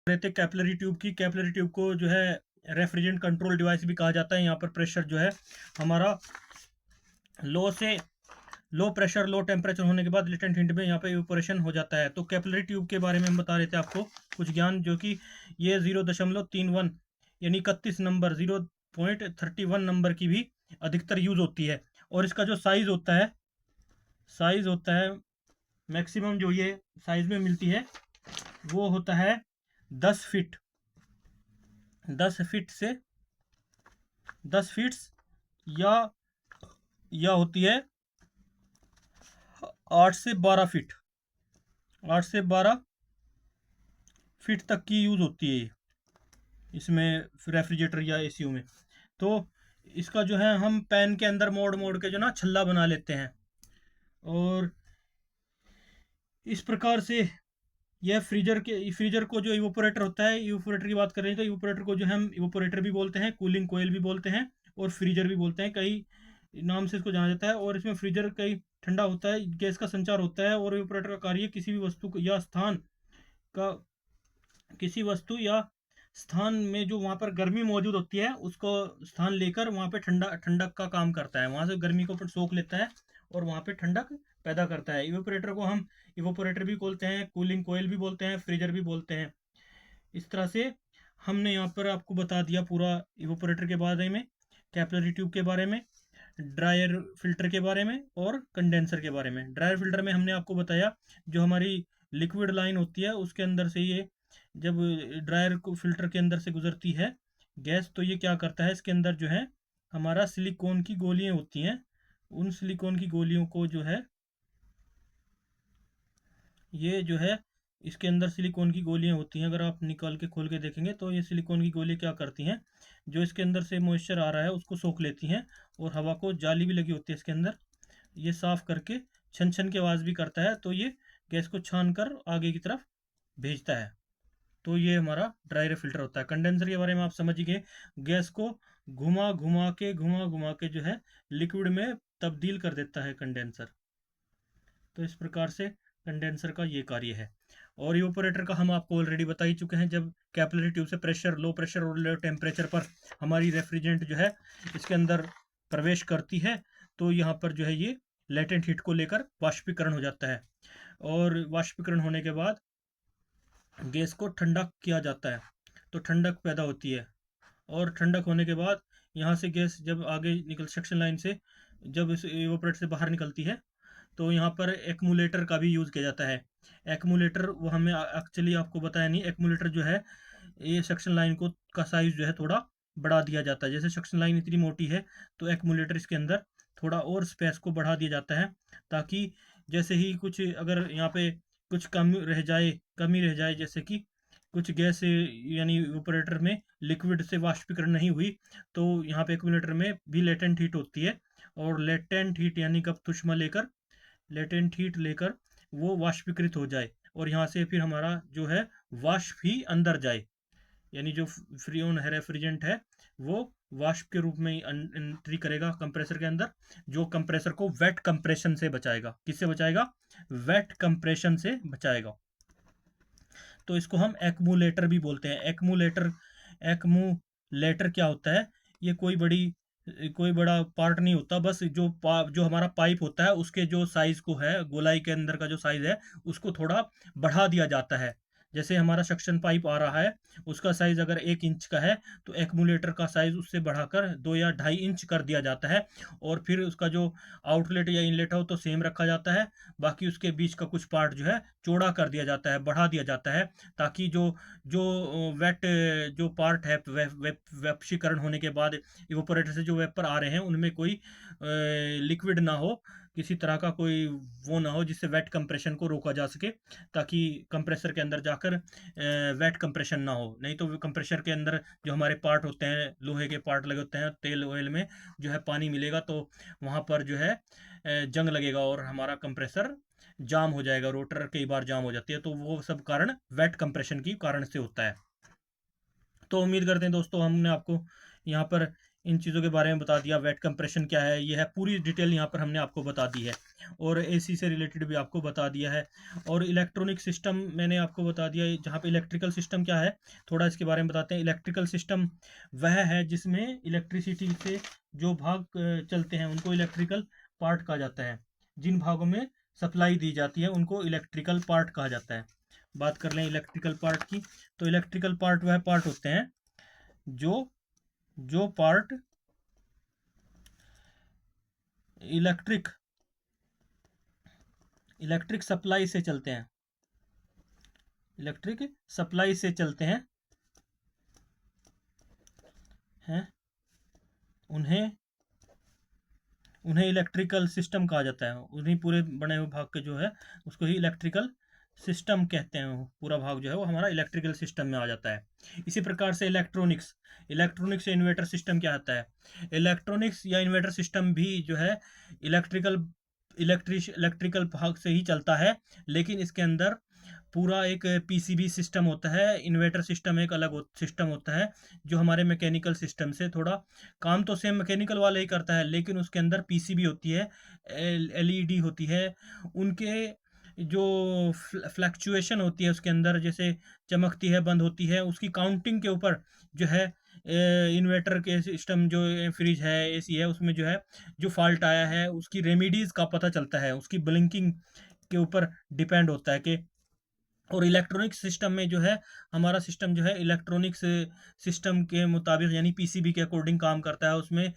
रहते capillary tube की। Capillary tube को जो है रेफ्रिजरेंट कंट्रोल डिवाइस भी कहा जाता है। यहाँ पर प्रेशर जो है हमारा लो से लो प्रेशर लो टेम्परेचर होने के बाद लेटेंट हीट में यहाँ पे इवेपोरेशन हो जाता है। तो कैपिलरी ट्यूब के बारे में हम बता रहे थे आपको कुछ ज्ञान, जो कि ये 0.31 यानी 0.31 नंबर की भी अधिकतर यूज होती है। और इसका जो साइज होता है मैक्सिमम जो ये साइज में मिलती है वो होता है 10 फीट। 10 फीट से 10 फीट या होती है 8 से 12 फीट। 8 से 12 फीट तक की यूज होती है इसमें, रेफ्रिजरेटर या एसीयू में। तो इसका जो है हम पैन के अंदर मोड़ मोड़ के जो ना छल्ला बना लेते हैं। और इस प्रकार से यह फ्रीजर को जो इवोपोरेटर होता है, इवोपोरेटर की बात कर रहे हैं तो इवोपोरेटर को जो हम इवोपोरेटर भी बोलते हैं, कूलिंग कोयल भी बोलते हैं और फ्रीजर भी बोलते हैं, कई नाम से इसको जाना जाता है। और इसमें फ्रीजर कई ठंडा होता है, गैस का संचार होता है। और इवोपोरेटर का कार्य किसी भी वस्तु या स्थान का किसी वस्तु या स्थान में जो वहाँ पर गर्मी मौजूद होती है उसको स्थान लेकर वहाँ पे ठंडक का काम करता है, वहाँ से गर्मी को सोख लेता है और वहाँ पे ठंडक पैदा करता है। इवेपोरेटर को हम इवेपोरेटर भी बोलते हैं, कूलिंग कोयल भी बोलते हैं, फ्रीजर भी बोलते हैं। इस तरह से हमने यहाँ पर आपको बता दिया पूरा इवेपोरेटर के बारे में, कैपिलरी ट्यूब के बारे में, ड्रायर फिल्टर के बारे में और कंडेंसर के बारे में। ड्रायर फिल्टर में हमने आपको बताया जो हमारी लिक्विड लाइन होती है उसके अंदर से ये जब ड्रायर को फिल्टर के अंदर से गुजरती है गैस, तो ये क्या करता है, इसके अंदर जो है हमारा सिलिकॉन की गोलियां होती हैं। उन सिलिकॉन की गोलियों को जो है ये जो है इसके अंदर सिलिकॉन की गोलियां होती हैं। अगर आप निकाल के खोल के देखेंगे तो ये सिलिकॉन की गोली क्या करती हैं, जो इसके अंदर से मॉइस्चर आ रहा है उसको सोख लेती हैं और हवा को, जाली भी लगी होती है इसके अंदर, ये साफ करके छन छन की आवाज़ भी करता है, तो ये गैस को छान कर आगे की तरफ भेजता है। तो ये हमारा ड्राई फिल्टर होता है। कंडेंसर के बारे में आप समझ ही गए, गैस को घुमा घुमा के जो है लिक्विड में तब्दील कर देता है कंडेंसर। तो इस प्रकार से कंडेंसर का ये कार्य है। और इवेपोरेटर का हम आपको ऑलरेडी बता ही चुके हैं, जब कैपिलरी ट्यूब से लो प्रेशर और लो टेम्परेचर पर हमारी रेफ्रिजरेंट जो है इसके अंदर प्रवेश करती है तो यहाँ पर जो है ये लेटेंट हीट को लेकर वाष्पीकरण हो जाता है। और वाष्पीकरण होने के बाद गैस को ठंडा किया जाता है, तो ठंडक पैदा होती है। और ठंडक होने के बाद यहाँ से गैस जब आगे निकल सक्शन लाइन से जब इस इवेपोरेटर से बाहर निकलती है तो यहाँ पर एक्यूमुलेटर का भी यूज़ किया जाता है। एक्यूमुलेटर वो हमें एक्चुअली आपको बताया नहीं, एक्यूमुलेटर जो है ये सक्शन लाइन को का साइज जो है थोड़ा बढ़ा दिया जाता है। जैसे सक्शन लाइन इतनी मोटी है तो एक्यूमुलेटर इसके अंदर थोड़ा और स्पेस को बढ़ा दिया जाता है, ताकि जैसे ही कुछ अगर यहाँ पे कुछ कमी रह जाए, जैसे कि कुछ गैस यानी इवेपोरेटर में लिक्विड से वाष्पीकरण नहीं हुई, तो यहाँ पे एक्यूमुलेटर में भी लेटेंट हीट होती है। और लेटेंट हीट यानी कब लेटेंट हीट लेकर वो वाष्पीकृत हो जाए और यहाँ से फिर हमारा जो है वाष्प ही अंदर जाए, यानी जो फ्रीऑन है रेफ्रिजरेंट है वो वाष्प के रूप में एंट्री करेगा कंप्रेसर के अंदर, जो कंप्रेसर को वेट कंप्रेशन से बचाएगा। किससे बचाएगा? वेट कंप्रेशन से बचाएगा। तो इसको हम एक्यूमुलेटर भी बोलते हैं। एक्यूमुलेटर क्या होता है? ये कोई बड़ा पार्ट नहीं होता, बस जो हमारा पाइप होता है उसके जो साइज को है, गोलाई के अंदर का जो साइज है उसको थोड़ा बढ़ा दिया जाता है। जैसे हमारा सक्शन पाइप आ रहा है, उसका साइज अगर 1 इंच का है तो एक्यूमुलेटर का साइज उससे बढ़ाकर 2 या 2.5 इंच कर दिया जाता है। और फिर उसका जो आउटलेट या इनलेट हो तो सेम रखा जाता है, बाकी उसके बीच का कुछ पार्ट जो है चौड़ा कर दिया जाता है, बढ़ा दिया जाता है, ताकि जो जो वेट जो पार्ट है वेपशीकरण होने के बाद इवेपोरेटर से जो वेपर आ रहे हैं उनमें कोई लिक्विड ना हो, किसी तरह का कोई वो ना हो जिससे वेट कंप्रेशन को रोका जा सके, ताकि कंप्रेसर के अंदर जाकर वेट कंप्रेशन ना हो। नहीं तो कंप्रेसर के अंदर जो हमारे पार्ट होते हैं, लोहे के पार्ट लगे होते हैं, तेल ऑयल में जो है पानी मिलेगा तो वहाँ पर जो है जंग लगेगा और हमारा कंप्रेसर जाम हो जाएगा, रोटर कई बार जाम हो जाती है, तो वो सब कारण वेट कंप्रेशन की कारण से होता है। तो उम्मीद करते हैं दोस्तों हमने आपको यहाँ पर इन चीज़ों के बारे में बता दिया, वेट कंप्रेशन क्या है, ये है पूरी डिटेल यहाँ पर हमने आपको बता दी है। और एसी से रिलेटेड भी आपको बता दिया है। और इलेक्ट्रॉनिक सिस्टम मैंने आपको बता दिया, जहाँ पे इलेक्ट्रिकल सिस्टम क्या है थोड़ा इसके बारे में बताते हैं। इलेक्ट्रिकल सिस्टम वह है जिसमें इलेक्ट्रिसिटी से जो भाग चलते हैं उनको इलेक्ट्रिकल पार्ट कहा जाता है। जिन भागों में सप्लाई दी जाती है उनको इलेक्ट्रिकल पार्ट कहा जाता है। बात कर लें इलेक्ट्रिकल पार्ट की, तो इलेक्ट्रिकल पार्ट वह पार्ट होते हैं जो जो पार्ट इलेक्ट्रिक इलेक्ट्रिक सप्लाई से चलते हैं, इलेक्ट्रिक सप्लाई से चलते हैं उन्हें उन्हें इलेक्ट्रिकल सिस्टम कहा जाता है। उन्हीं पूरे बने हुए भाग के जो है उसको ही इलेक्ट्रिकल सिस्टम कहते हैं। पूरा भाग जो है वो हमारा इलेक्ट्रिकल सिस्टम में आ जाता है। इसी प्रकार से इलेक्ट्रॉनिक्स से इन्वर्टर सिस्टम क्या आता है। इलेक्ट्रॉनिक्स या इन्वर्टर सिस्टम भी जो है इलेक्ट्रिकल भाग से ही चलता है, लेकिन इसके अंदर पूरा एक पीसीबी सिस्टम होता है। इन्वर्टर सिस्टम एक अलग सिस्टम होता है जो हमारे मैकेनिकल सिस्टम से थोड़ा काम तो सेम मैकेनिकल वाला ही करता है, लेकिन उसके अंदर पीसीबी होती है, एलईडी होती है, उनके जो फ्लक्चुएशन होती है उसके अंदर, जैसे चमकती है बंद होती है, उसकी काउंटिंग के ऊपर जो है इन्वर्टर के सिस्टम जो फ्रिज है एसी है उसमें जो है जो फॉल्ट आया है उसकी रेमेडीज का पता चलता है, उसकी ब्लिंकिंग के ऊपर डिपेंड होता है कि। और इलेक्ट्रॉनिक सिस्टम में जो है हमारा सिस्टम जो है इलेक्ट्रॉनिक्स सिस्टम के मुताबिक यानी पीसीबी के अकॉर्डिंग काम करता है। उसमें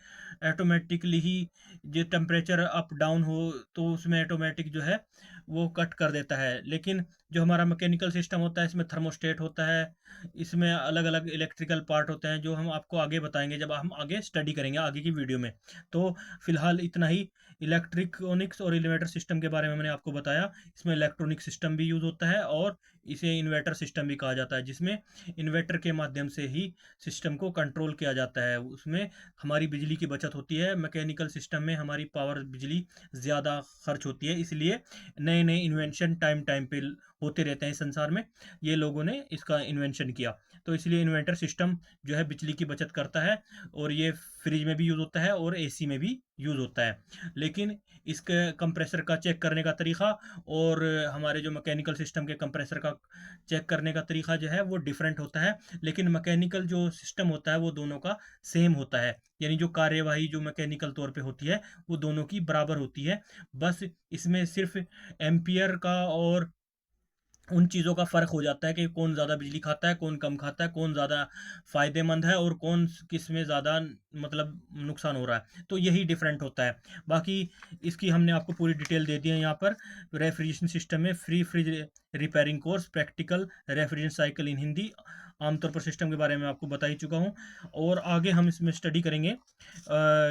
ऑटोमेटिकली ही जो टेम्परेचर अप डाउन हो तो उसमें ऑटोमेटिक जो है वो कट कर देता है। लेकिन जो हमारा मैकेनिकल सिस्टम होता है इसमें थर्मोस्टेट होता है, इसमें अलग अलग इलेक्ट्रिकल पार्ट होते हैं जो हम आपको आगे बताएंगे जब हम आगे स्टडी करेंगे आगे की वीडियो में। तो फिलहाल इतना ही इलेक्ट्रॉनिक्स और इन्वर्टर सिस्टम के बारे में मैंने आपको बताया। इसमें इलेक्ट्रॉनिक सिस्टम भी यूज़ होता है और इसे इन्वर्टर सिस्टम भी कहा जाता है, जिसमें इन्वर्टर के माध्यम से ही सिस्टम को कंट्रोल किया जाता है। उसमें हमारी बिजली की बचत होती है। मैकेनिकल सिस्टम में हमारी पावर बिजली ज़्यादा खर्च होती है, इसलिए नए नए इन्वेंशन टाइम टाइम पे होते रहते हैं संसार में। ये लोगों ने इसका इन्वेंशन किया, तो इसलिए इन्वर्टर सिस्टम जो है बिजली की बचत करता है। और ये फ्रिज में भी यूज़ होता है और एसी में भी यूज़ होता है। लेकिन इसके कंप्रेसर का चेक करने का तरीका और हमारे जो मैकेनिकल सिस्टम के कंप्रेसर का चेक करने का तरीका जो है वो डिफरेंट होता है। लेकिन मैकेनिकल जो सिस्टम होता है वो दोनों का सेम होता है, यानी जो कार्यवाही जो मैकेनिकल तौर पे होती है वो दोनों की बराबर होती है। बस इसमें सिर्फ एम्पियर का और उन चीज़ों का फ़र्क हो जाता है कि कौन ज़्यादा बिजली खाता है, कौन कम खाता है, कौन ज़्यादा फ़ायदेमंद है और कौन किस में ज़्यादा मतलब नुकसान हो रहा है। तो यही डिफरेंट होता है। बाकी इसकी हमने आपको पूरी डिटेल दे दी है यहाँ पर। रेफ्रिजरेशन सिस्टम में free fridge repairing course practical refrigeration cycle in Hindi, आमतौर पर सिस्टम के बारे में आपको बता ही चुका हूँ। और आगे हम इसमें स्टडी करेंगे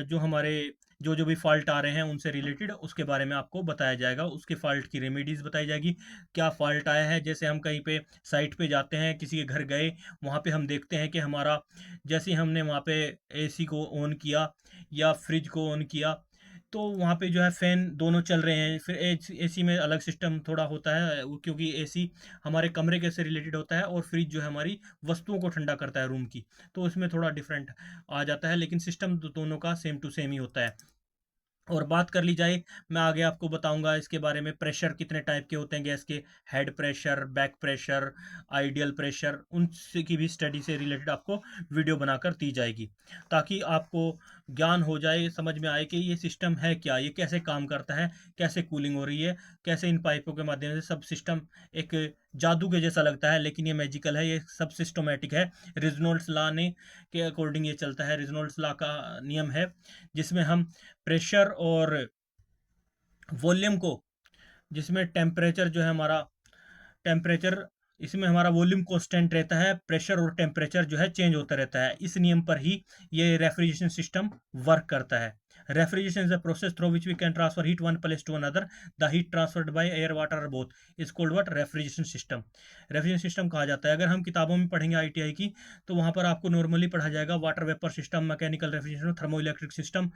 जो हमारे जो जो भी फॉल्ट आ रहे हैं उनसे रिलेटेड उसके बारे में आपको बताया जाएगा, उसके फॉल्ट की रेमेडीज़ बताई जाएगी। क्या फॉल्ट आया है, जैसे हम कहीं पे साइट पे जाते हैं, किसी के घर गए, वहाँ पे हम देखते हैं कि हमारा जैसे हमने वहाँ पे एसी को ऑन किया या फ्रिज को ऑन किया तो वहाँ पे जो है फ़ैन दोनों चल रहे हैं। फिर एसी में अलग सिस्टम थोड़ा होता है क्योंकि एसी हमारे कमरे के से रिलेटेड होता है और फ्रिज जो है हमारी वस्तुओं को ठंडा करता है रूम की, तो उसमें थोड़ा डिफरेंट आ जाता है। लेकिन सिस्टम दोनों का सेम टू सेम ही होता है। और बात कर ली जाए, मैं आगे आपको बताऊंगा इसके बारे में, प्रेशर कितने टाइप के होते हैं गैस के, head pressure, back pressure, ideal pressure, उनसे की भी स्टडी से रिलेटेड आपको वीडियो बनाकर दी जाएगी, ताकि आपको ज्ञान हो जाए, समझ में आए कि ये सिस्टम है क्या, ये कैसे काम करता है, कैसे कूलिंग हो रही है, कैसे इन पाइपों के माध्यम से सब सिस्टम एक जादू के जैसा लगता है लेकिन ये मैजिकल है, ये सब सिस्टोमेटिक है। रिजनोल्ड्स लॉ ने के अकॉर्डिंग ये चलता है। रिजनोल्ड्स लॉ का नियम है जिसमें हम प्रेशर और वॉल्यूम को, जिसमें टेम्परेचर जो है हमारा टेम्परेचर, इसमें हमारा वॉल्यूम कांस्टेंट रहता है, प्रेशर और टेम्परेचर जो है चेंज होता रहता है। इस नियम पर ही ये रेफ्रिजरेशन सिस्टम वर्क करता है। Refrigeration is a process through which we can transfer heat one place to another. The heat transferred by air water both is called what, refrigeration system. Refrigeration system कहा जाता है। अगर हम किताबों में पढ़ेंगे आईटीआई की तो वहाँ पर आपको नॉर्मली पढ़ा जाएगा water vapour system, mechanical refrigeration, thermo electric system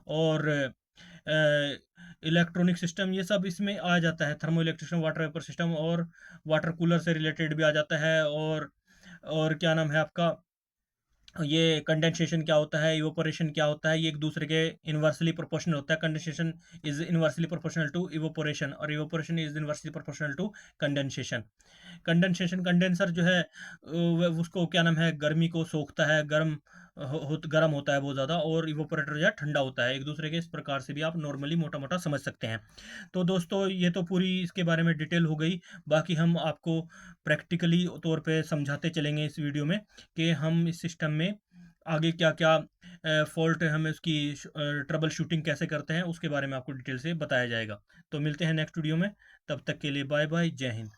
और इलेक्ट्रॉनिक सिस्टम, ये सब इसमें आ जाता है। Thermo electric system, water vapour system और वाटर कूलर से रिलेटेड भी आ जाता है। और क्या नाम है आपका, ये कंडेंसेशन क्या होता है, इवोपोरेशन क्या होता है, ये एक दूसरे के इन्वर्सली प्रोपोर्शनल होता है। Condensation is inversely proportional to evaporation और evaporation is inversely proportional to condensation. Condensation, condenser जो है उसको क्या नाम है, गर्मी को सोखता है, गर्म होता है बहुत ज़्यादा, और इवोपोरेटर जो है ठंडा होता है। एक दूसरे के इस प्रकार से भी आप नॉर्मली मोटा मोटा समझ सकते हैं। तो दोस्तों ये तो पूरी इसके बारे में डिटेल हो गई। बाकी हम आपको प्रैक्टिकली तौर पे समझाते चलेंगे इस वीडियो में कि हम इस सिस्टम में आगे क्या क्या फॉल्ट है, हमें उसकी ट्रबल शूटिंग कैसे करते हैं, उसके बारे में आपको डिटेल से बताया जाएगा। तो मिलते हैं नेक्स्ट वीडियो में, तब तक के लिए बाय बाय, जय हिंद।